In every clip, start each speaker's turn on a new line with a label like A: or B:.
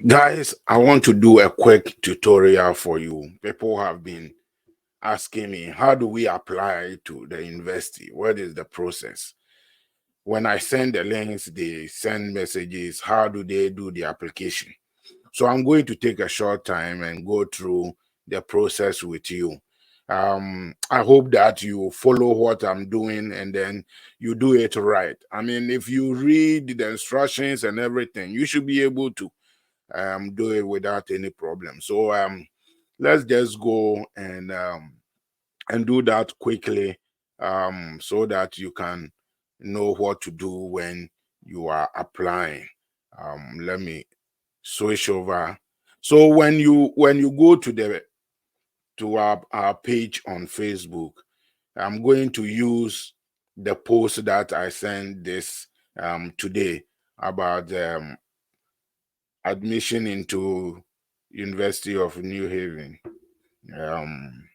A: Guys, I want to do a quick tutorial for you. People have been asking me, how do we apply to the university? What is the process? When I send the links, they send messages. How do they do the application? So I'm going to take a short time and go through the process with you. I hope that you follow what I'm doing and then you do it right. I mean, if you read the instructions and everything, you should be able to do it without any problem. So let's just go and do that quickly so that you can know what to do when you are applying. Let me switch over. So when you go to our page on Facebook, I'm going to use the post that I sent this today about admission into University of New Haven. Um,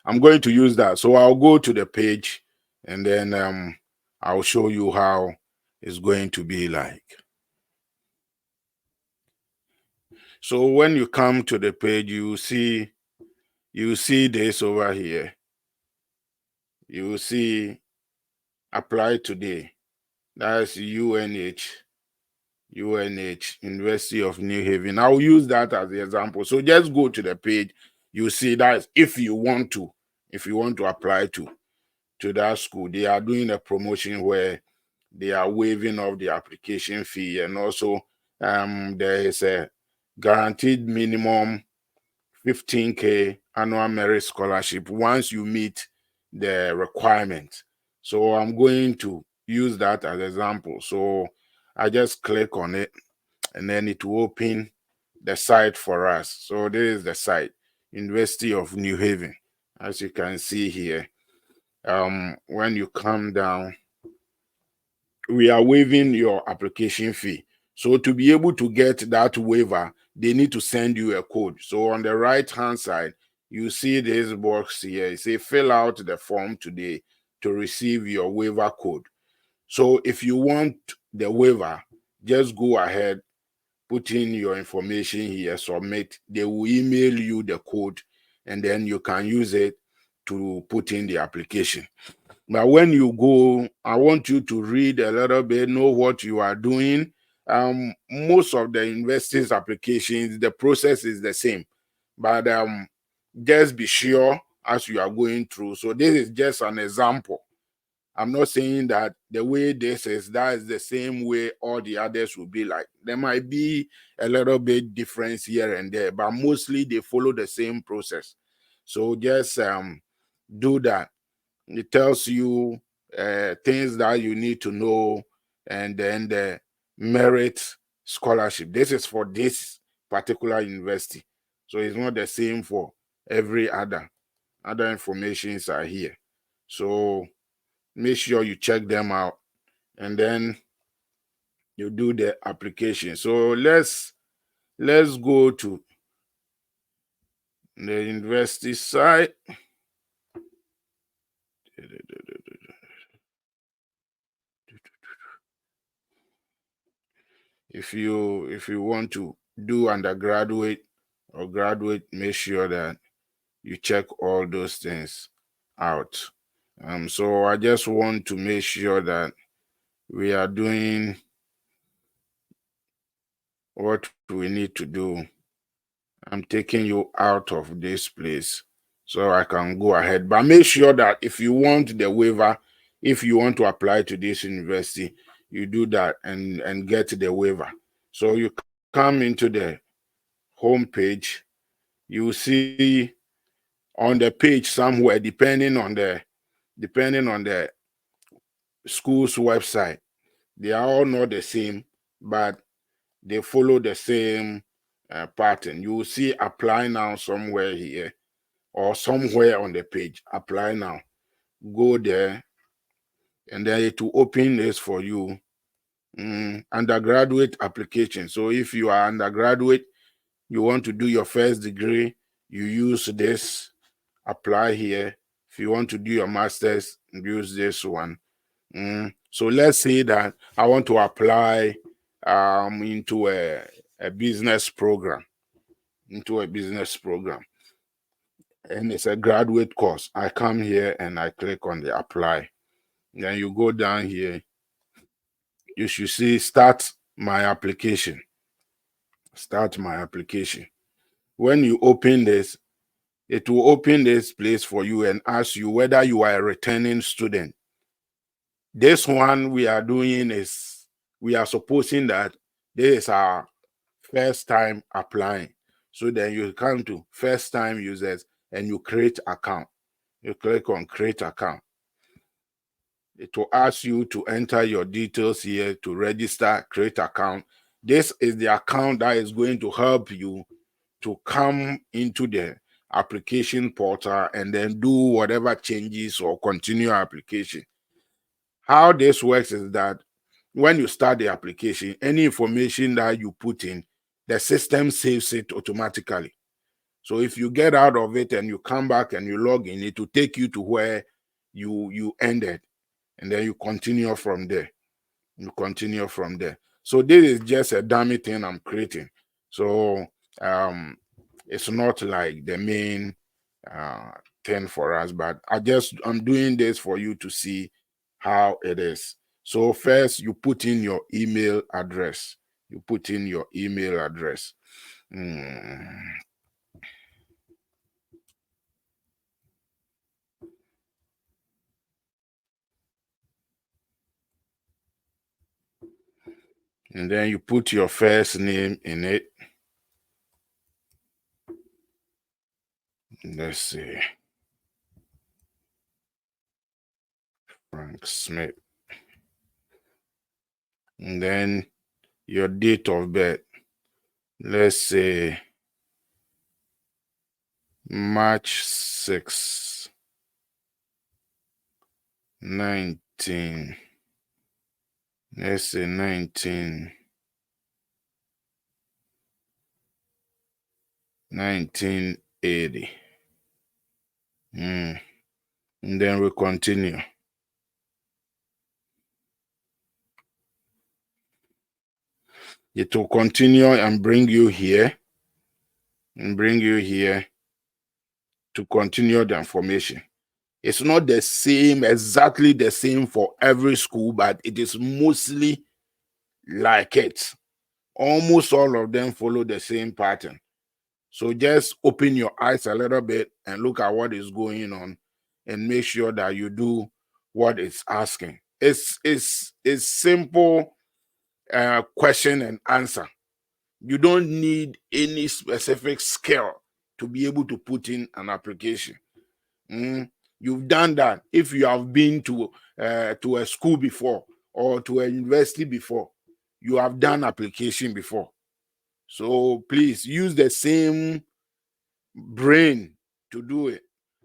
A: I'm going to use that. So I'll go to the page and then I'll show you how it's going to be like. So when you come to the page, you see this over here. You will see apply today. That's UNH, University of New Haven. I'll use that as the example. So just go to the page. You see that if you want to apply to that school, they are doing a promotion where they are waiving off the application fee, and also there is a guaranteed minimum 15K annual merit scholarship once you meet the requirement. So I'm going to use that as example. So I just click on it and then it will open the site for us. So this is the site, University of New Haven. As you can see here, when you come down, we are waiving your application fee. So to be able to get that waiver, they need to send you a code. So on the right hand side, you see this box here. It says fill out the form today to receive your waiver code. So if you want the waiver, just go ahead, put in your information here, submit. They will email you the code, and then you can use it to put in the application. But when you go, I want you to read a little bit, know what you are doing. Most of the investors applications, the process is the same, but just be sure as you are going through. So this is just an example. I'm not saying that the way this is, that is the same way all the others will be like. There might be a little bit difference here and there, but mostly they follow the same process. So just do that. It tells you things that you need to know, and then the merit scholarship. This is for this particular university, so it's not the same for every other. Other informations are here, so make sure you check them out, and then you do the application. So let's go to the university site. If you want to do undergraduate or graduate, make sure that you check all those things out. So I just want to make sure that we are doing what we need to do. I'm taking you out of this place so I can go ahead. But make sure that if you want the waiver, if you want to apply to this university, you do that and get the waiver. So you come into the home page, you see on the page somewhere, depending on the school's website, they are all not the same, but they follow the same pattern. You will see apply now somewhere here or somewhere on the page. Apply now. Go there, and then it will open this for you. Undergraduate application. So if you are undergraduate, you want to do your first degree, you use this. Apply here. If you want to do your master's, use this one. So let's say that I want to apply into a business program, and it's a graduate course. I come here and I click on the apply. Then you go down here, you should see start my application. Start my application. When you open this, it will open this place for you and ask you whether you are a returning student. This one we are doing is, we are supposing that this is our first time applying. So then you come to first time users and you create account. You click on create account. It will ask you to enter your details here to register, create account. This is the account that is going to help you to come into the application portal and then do whatever changes or continue application. How this works is that when you start the application, any information that you put in, the system saves it automatically. So if you get out of it and you come back and you log in, it will take you to where you ended, and then you continue from there. So this is just a dummy thing I'm creating. So um it's not like the main uh thing for us, but I'm doing this for you to see how it is. So first you put in your email address. Mm. And then you put your first name in it. Let's see, Frank Smith. And then your date of birth. Let's say March 6, 19. Let's say 1980. And then we continue. It will continue and bring you here. To continue the information. It's not the same, exactly the same for every school, but it is mostly like it. Almost all of them follow the same pattern. So just open your eyes a little bit and look at what is going on and make sure that you do what it's asking. It's simple question and answer. You don't need any specific skill to be able to put in an application. You've done that if you have been to a school before or to a university before. You have done application before. So please use the same brain to do it.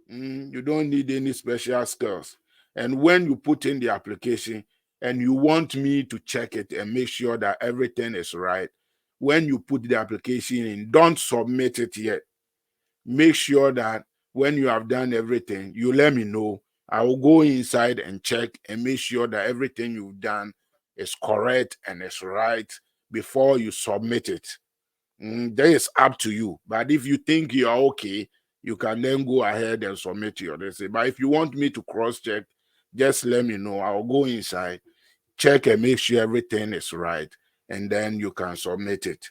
A: You don't need any special skills. And when you put in the application and you want me to check it and make sure that everything is right, when you put the application in, don't submit it yet. Make sure that when you have done everything, you let me know. I will go inside and check and make sure that everything you've done is correct and is right before you submit it. That is up to you. But if you think you're okay, you can then go ahead and submit your essay. But if you want me to cross check, just let me know. I'll go inside, check and make sure everything is right, and then you can submit it.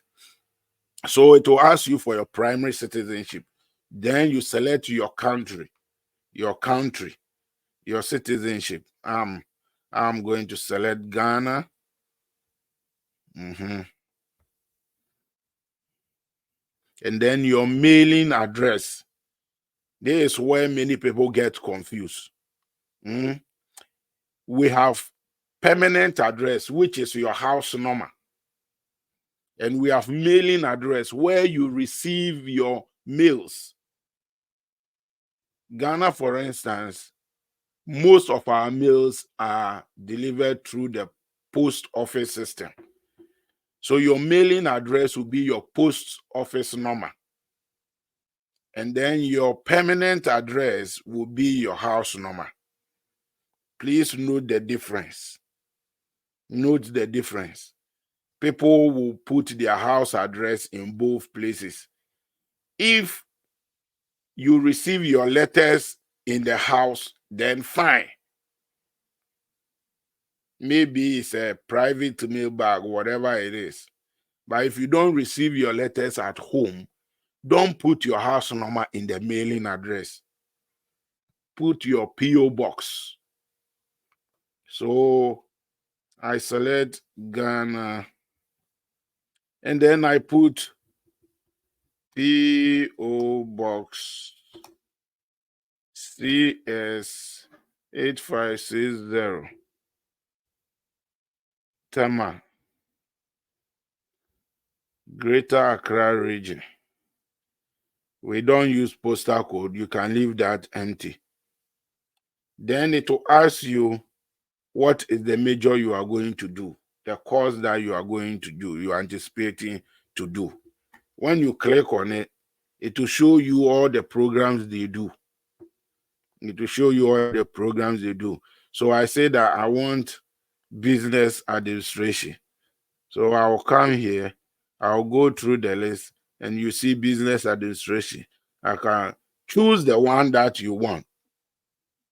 A: So it will ask you for your primary citizenship. Then you select your country, your citizenship. I'm going to select Ghana. And then your mailing address. This is where many people get confused. We have permanent address, which is your house number. And we have mailing address where you receive your mails. Ghana, for instance, most of our mails are delivered through the post office system. So your mailing address will be your post office number. And then your permanent address will be your house number. Please note the difference. people will put their house address in both places. If you receive your letters in the house, then fine. Maybe it's a private mailbag, whatever it is. But if you don't receive your letters at home, don't put your house number in the mailing address. Put your PO box. So I select Ghana, and then I put PO box CS 8560 Tama, Greater Accra region. We don't use postal code. You can leave that empty. Then it will ask you what is the major you are going to do, the course that you are going to do, you are anticipating to do. When you click on it, it will show you all the programs they do. It will show you all the programs they do. So I say that I want business administration. So I'll come here, I'll go through the list, and you see business administration. I can choose the one that you want.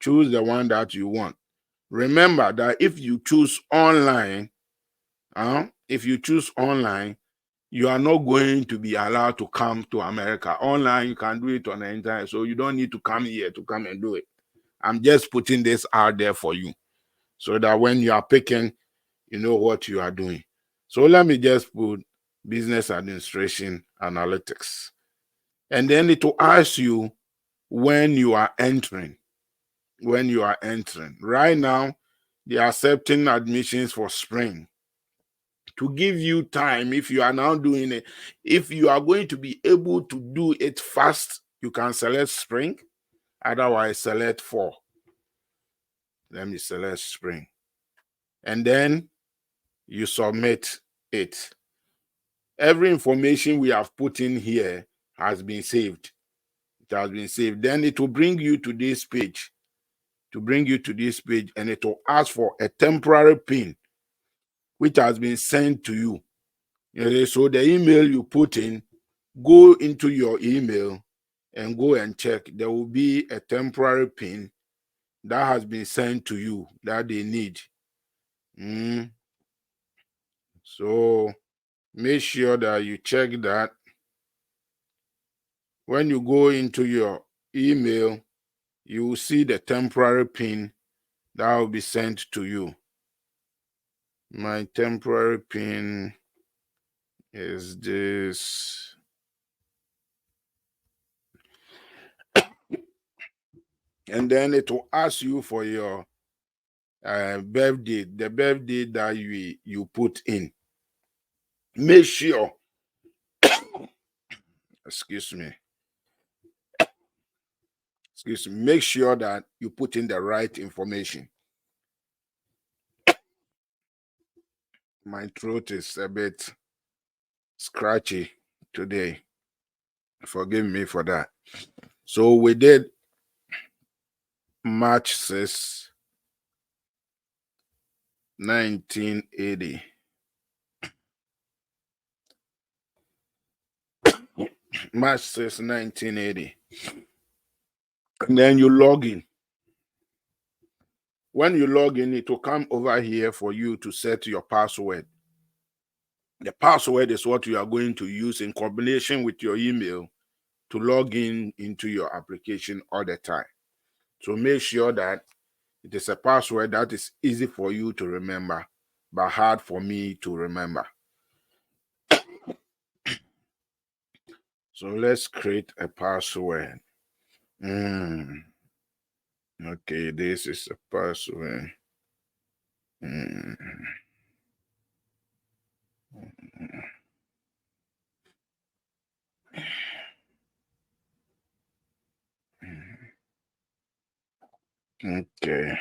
A: Choose the one that you want. Remember that if you choose online, you are not going to be allowed to come to America. Online, you can do it on the internet, so you don't need to come here to come and do it. I'm just putting this out there for you so that when you are picking, you know what you are doing. So let me just put business administration analytics. And then it will ask you when you are entering. When you are entering. Right now, they are accepting admissions for spring. To give you time, if you are now doing it, if you are going to be able to do it fast, you can select spring. Otherwise, select fall. Let me select spring. And then you submit it. Every information we have put in here has been saved. It has been saved. Then it will bring you to this page. And it will ask for a temporary pin which has been sent to you. So the email you put in, go into your email and go and check. There will be a temporary pin that has been sent to you that they need. So make sure that you check that. When you go into your email, you will see the temporary pin that will be sent to you. My temporary pin is this. And then it will ask you for your birthday, the birthday that you put in. Make sure, excuse me, make sure that you put in the right information. My throat is a bit scratchy today. Forgive me for that. So we did March 6, 1980. March 6, 1980. And then you log in. When you log in, it will come over here for you to set your password. The password is what you are going to use in combination with your email to log in into your application all the time. So make sure that it is a password that is easy for you to remember, but hard for me to remember. So let's create a password. Okay, this is a password. Okay.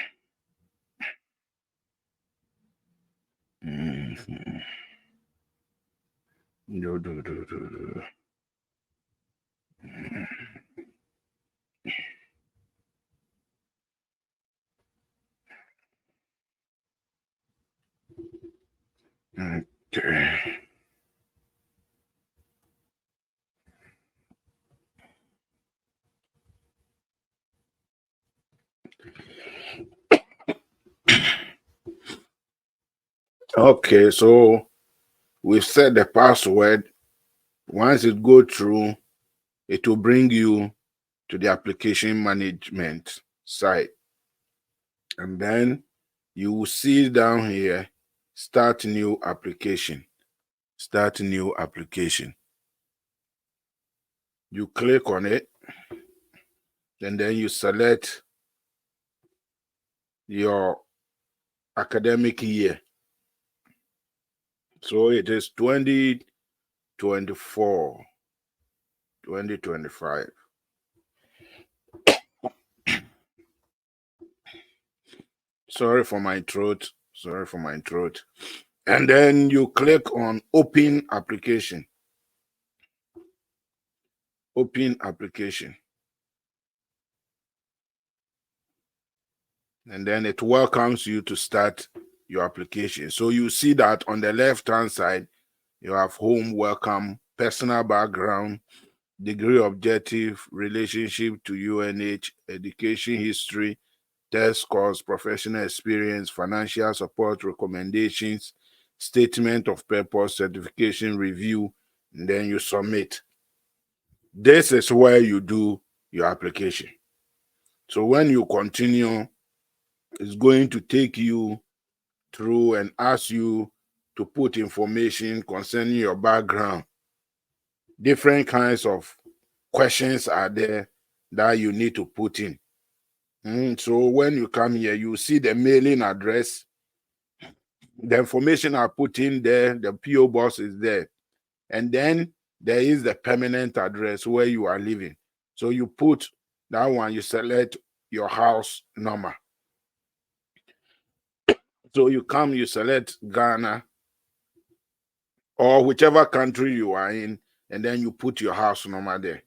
A: Okay. Okay, so we've set the password. Once it go through, it will bring you to the application management site. And then you will see down here, start new application. Start new application. You click on it, and then you select your academic year. So it is 2024, 2025. Sorry for my throat. Sorry for my throat. And then you click on open application. Open application. And then it welcomes you to start your application. So you see that on the left hand side, you have home, welcome, personal background, degree objective, relationship to UNH, education history, test scores, professional experience, financial support recommendations, statement of purpose, certification review, and then you submit. This is where you do your application. So when you continue, it's going to take you through and ask you to put information concerning your background. Different kinds of questions are there that you need to put in. So when you come here, you see the mailing address. The information I put in there, the PO box is there. And then there is the permanent address where you are living. So you put that one, you select your house number. So you come, you select Ghana or whichever country you are in, and then you put your house number there.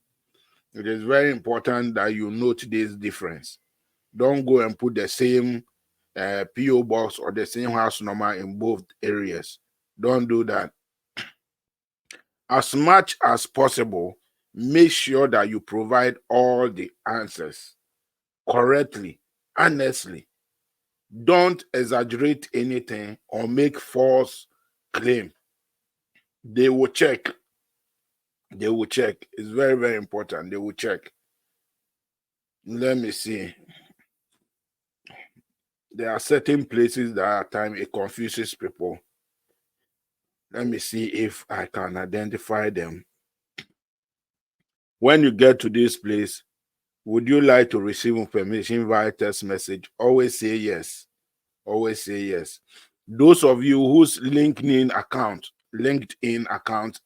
A: It is very important that you note this difference. Don't go and put the same PO box or the same house number in both areas. Don't do that. As much as possible, make sure that you provide all the answers correctly, honestly. Don't exaggerate anything or make false claim. They will check. They will check. It's very, very important. They will check. Let me see. There are certain places that at times it confuses people. Let me see if I can identify them. When you get to this place, would you like to receive information via text message? Always say yes. Always say yes. Those of you whose LinkedIn accounts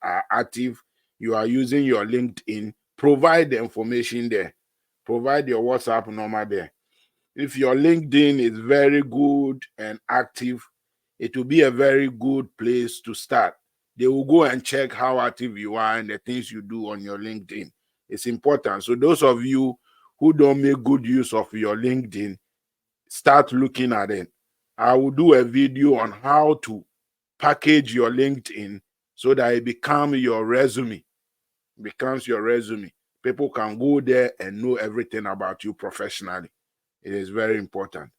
A: are active, you are using your LinkedIn, provide the information there. Provide your WhatsApp number there. If your LinkedIn is very good and active, it will be a very good place to start. They will go and check how active you are and the things you do on your LinkedIn. It's important. So those of you who don't make good use of your LinkedIn, start looking at it. I will do a video on how to package your LinkedIn so that it becomes your resume. Becomes your resume. People can go there and know everything about you professionally. It is very important.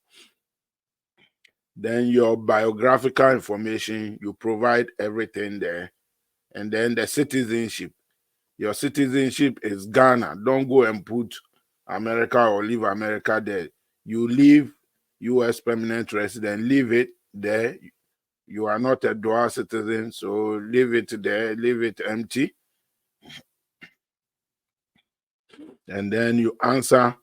A: Then your biographical information, you provide everything there. And then the citizenship. Your citizenship is Ghana. Don't go and put America or leave America there. You leave US permanent resident, leave it there. You are not a dual citizen, so leave it there, leave it empty. And then you answer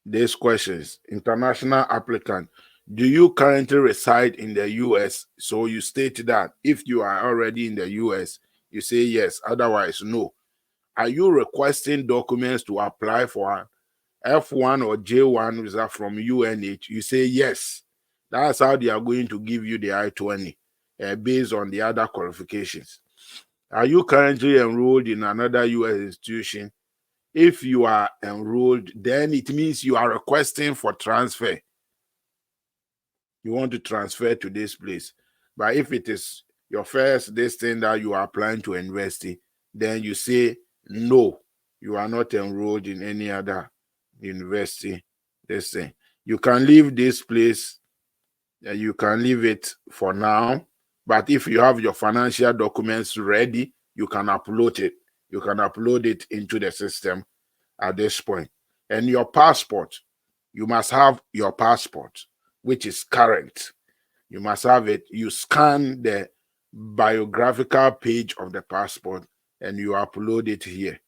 A: these questions. International applicant. Do you currently reside in the US? So you state that. If you are already in the US, you say yes, otherwise, no. Are you requesting documents to apply for an F1 or J1 visa from UNH? You say yes. That's how they are going to give you the I-20 based on the other qualifications. Are you currently enrolled in another US institution? If you are enrolled, then it means you are requesting for transfer. You want to transfer to this place. But if it is your first this thing that you are applying to university, then you say no, you are not enrolled in any other university. This thing, you can leave this place, you can leave it for now. But if you have your financial documents ready, you can upload it. You can upload it into the system at this point. And your passport, you must have your passport, which is current. You must have it. You scan the biographical page of the passport and you upload it here.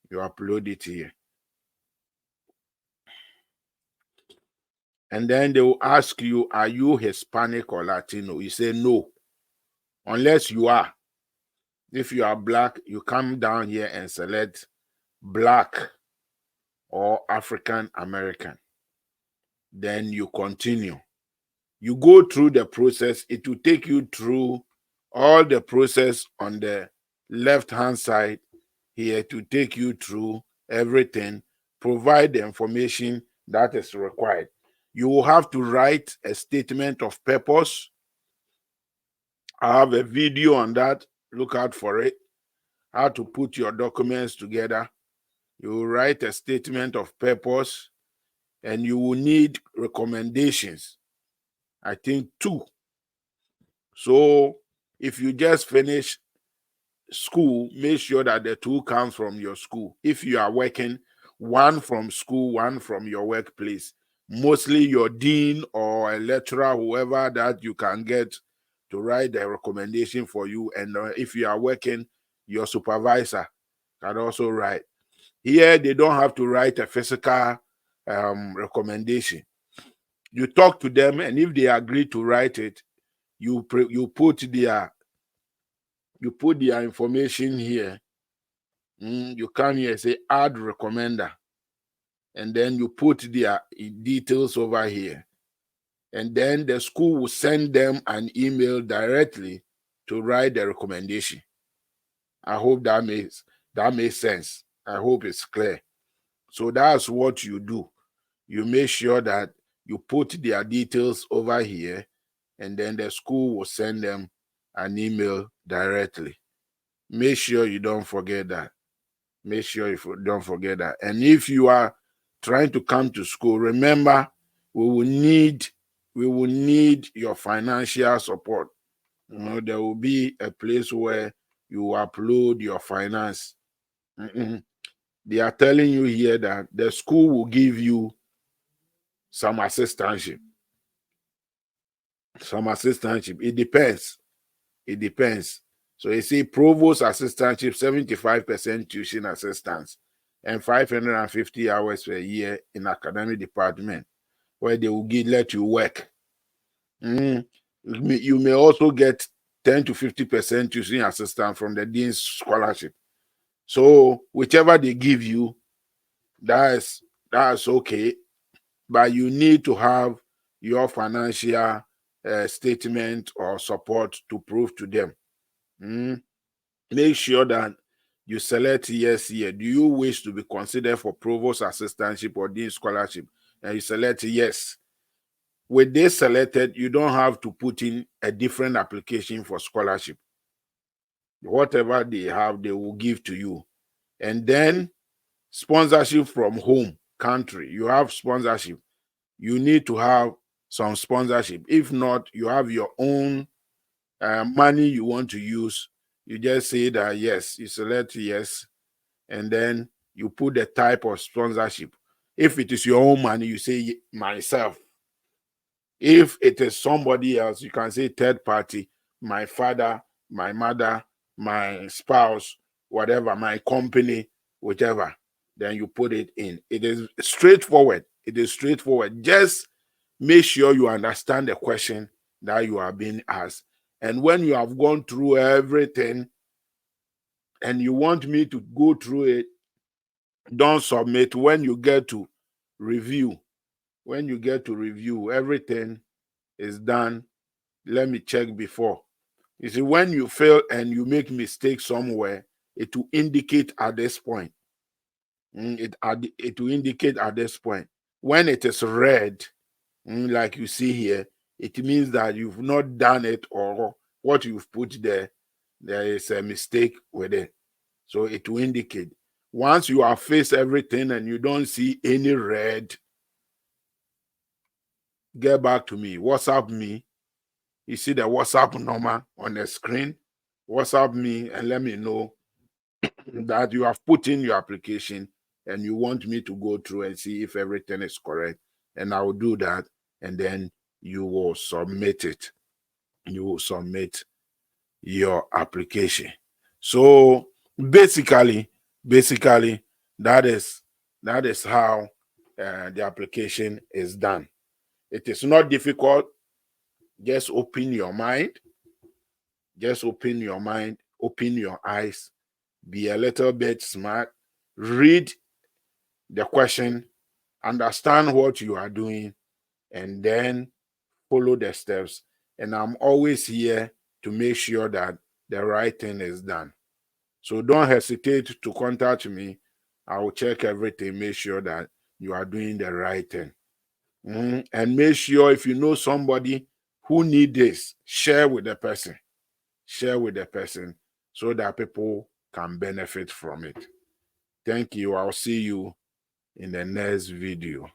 A: You upload it here. And then they will ask you, are you Hispanic or Latino? You say no, unless you are. If you are black, you come down here and select black or African American. Then you continue. You go through the process. It will take you through all the process on the left-hand side here to take you through everything, provide the information that is required. You will have to write a statement of purpose. I have a video on that. Look out for it. How to put your documents together. You will write a statement of purpose and you will need recommendations. I think 2. So if you just finish school, make sure that the 2 comes from your school. If you are working, 1 from school, 1 from your workplace. Mostly your dean or a lecturer, whoever that you can get to write the recommendation for you. And if you are working, your supervisor can also write. Here, they don't have to write a physical recommendation. You talk to them, and if they agree to write it, you put their information here. You come here, say add recommender, and then you put their details over here, and then the school will send them an email directly to write the recommendation. I hope that makes sense. I hope it's clear. So that's what you do. You make sure that you put their details over here, and then the school will send them an email directly. Make sure you don't forget that. Make sure you don't forget that. And if you are trying to come to school, remember we will need your financial support. There will be a place where you upload your finance. They are telling you here that the school will give you some assistantship. It depends. It depends. So you see, provost assistantship, 75% tuition assistance, and 550 hours per year in academic department, where they will let you work. You may also get 10 to 50% tuition assistance from the dean's scholarship. So whichever they give you, that's okay. But you need to have your financial statement or support to prove to them. Make sure that you select yes here. Do you wish to be considered for provost assistantship or dean scholarship? And you select yes. With this selected, you don't have to put in a different application for scholarship. Whatever they have, they will give to you. And then sponsorship from home country. You have sponsorship. You need to have some sponsorship. If not, you have your own money you want to use. You just say that yes, you select yes, and then you put the type of sponsorship. If it is your own money, you say myself. If it is somebody else, you can say third party, my father, my mother, my spouse, whatever, my company, whichever. Then you put it in. It is straightforward. Just make sure you understand the question that you are being asked. And when you have gone through everything and you want me to go through it, don't submit. When you get to review, everything is done. Let me check before. You see, when you fail and you make mistakes somewhere, it will indicate at this point. It will indicate at this point. When it is red, like you see here, it means that you've not done it, or what you've put there, there is a mistake with it. So it will indicate. Once you have faced everything and you don't see any red, get back to me. WhatsApp me. You see the WhatsApp number on the screen. WhatsApp me and let me know that you have put in your application and you want me to go through and see if everything is correct. And I will do that. And then you will submit it. You will submit your application. So basically, that is how the application is done. It is not difficult. Just open your mind. Just open your mind. Open your eyes. Be a little bit smart. Read the question. Understand what you are doing, and then follow the steps. And I'm always here to make sure that the right thing is done. So don't hesitate to contact me. I will check everything, make sure that you are doing the right thing. And make sure if you know somebody who need this, share with the person. Share with the person so that people can benefit from it. Thank you. I'll see you in the next video.